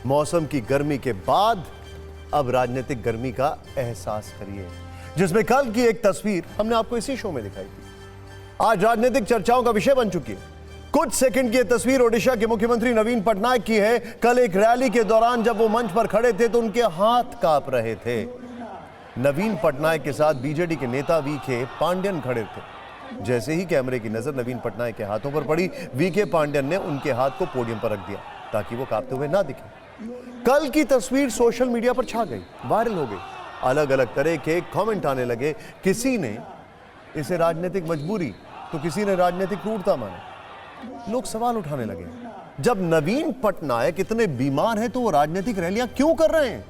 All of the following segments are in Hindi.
मौसम की गर्मी के बाद अब राजनीतिक गर्मी का एहसास करिए, जिसमें कल की एक तस्वीर हमने आपको इसी शो में दिखाई थी, आज राजनीतिक चर्चाओं का विषय बन चुकी है। कुछ सेकंड की यह तस्वीर ओडिशा के मुख्यमंत्री नवीन पटनायक की है। कल एक रैली के दौरान जब वो मंच पर खड़े थे तो उनके हाथ कांप रहे थे। नवीन पटनायक के साथ बीजेडी के नेता वीके पांड्यन खड़े थे। जैसे ही कैमरे की नजर नवीन पटनायक के हाथों पर पड़ी, वीके पांड्यन ने उनके हाथ को पोडियम पर रख दिया ताकि वो कांपते हुए ना दिखे। कल की तस्वीर सोशल मीडिया पर छा गई, वायरल हो गई। अलग अलग तरह के कमेंट आने लगे। किसी ने इसे राजनीतिक मजबूरी तो किसी ने राजनीतिक क्रूरता माना। लोग सवाल उठाने लगे, जब नवीन पटनायक इतने बीमार हैं तो वो राजनीतिक रैलियां क्यों कर रहे हैं?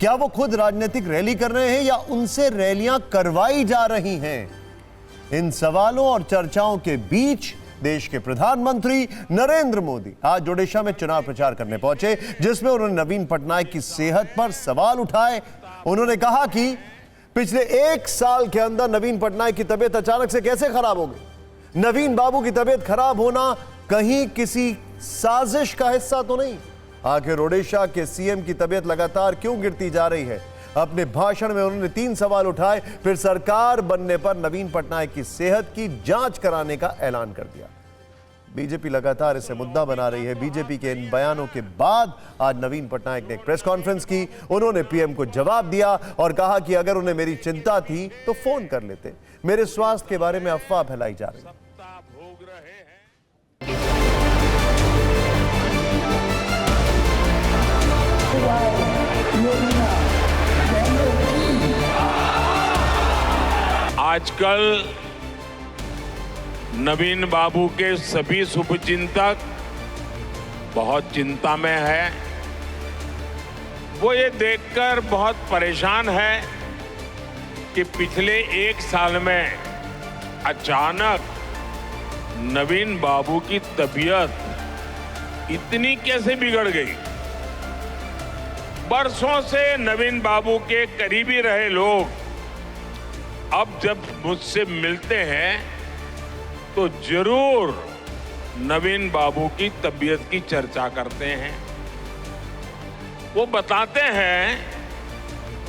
क्या वो खुद राजनीतिक रैली कर रहे हैं या उनसे रैलियां करवाई जा रही हैं? इन सवालों और चर्चाओं के बीच देश के प्रधानमंत्री नरेंद्र मोदी आज ओडिशा में चुनाव प्रचार करने पहुंचे, जिसमें उन्होंने नवीन पटनायक की सेहत पर सवाल उठाए। उन्होंने कहा कि पिछले 1 साल के अंदर नवीन पटनायक की तबीयत अचानक से कैसे खराब हो गई? नवीन बाबू की तबीयत खराब होना कहीं किसी साजिश का हिस्सा तो नहीं? आखिर ओडिशा के सीएम की तबीयत लगातार क्यों गिरती जा रही है? अपने भाषण में उन्होंने 3 सवाल उठाए, फिर सरकार बनने पर नवीन पटनायक की सेहत की जांच कराने का ऐलान कर दिया। बीजेपी लगातार इसे मुद्दा बना रही है। बीजेपी के इन बयानों के बाद आज नवीन पटनायक ने एक प्रेस कॉन्फ्रेंस की। उन्होंने पीएम को जवाब दिया और कहा कि अगर उन्हें मेरी चिंता थी तो फोन कर लेते। मेरे स्वास्थ्य के बारे में अफवाह फैलाई जा रही है। आजकल नवीन बाबू के सभी शुभचिंतक बहुत चिंता में है। वो ये देखकर बहुत परेशान है कि पिछले 1 साल में अचानक नवीन बाबू की तबीयत इतनी कैसे बिगड़ गई। बरसों से नवीन बाबू के करीबी रहे लोग अब जब मुझसे मिलते हैं तो जरूर नवीन बाबू की तबीयत की चर्चा करते हैं। वो बताते हैं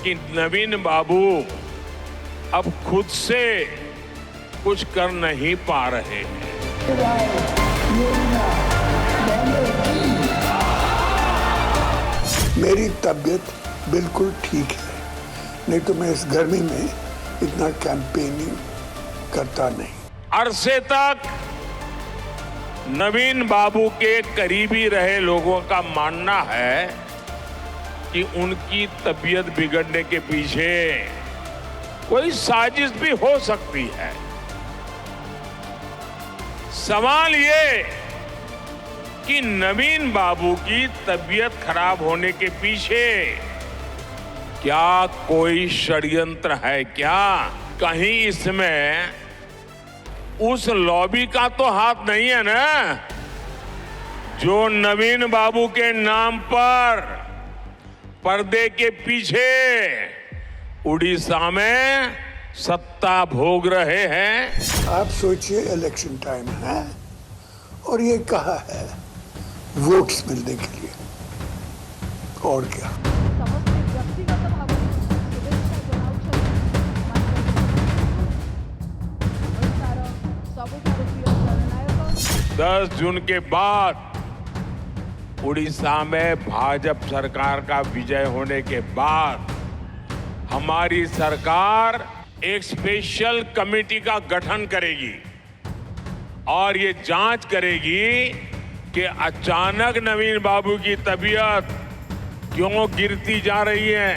कि नवीन बाबू अब खुद से कुछ कर नहीं पा रहे हैं। मेरी तबीयत बिल्कुल ठीक है, नहीं तो मैं इस गर्मी में इतना कैंपेनिंग करता नहीं। अरसे तक नवीन बाबू के करीबी रहे लोगों का मानना है कि उनकी तबीयत बिगड़ने के पीछे कोई साजिश भी हो सकती है। सवाल ये कि नवीन बाबू की तबीयत खराब होने के पीछे क्या कोई षड्यंत्र है क्या? कहीं इसमें उस लॉबी का तो हाथ नहीं है ना, जो नवीन बाबू के नाम पर पर्दे के पीछे उड़ीसा में सत्ता भोग रहे हैं। आप सोचिए, इलेक्शन टाइम है और ये कहा है वोट्स मिलने के लिए, और क्या। 10 जून के बाद उड़ीसा में भाजपा सरकार का विजय होने के बाद हमारी सरकार एक स्पेशल कमेटी का गठन करेगी और ये जांच करेगी कि अचानक नवीन बाबू की तबीयत क्यों गिरती जा रही है।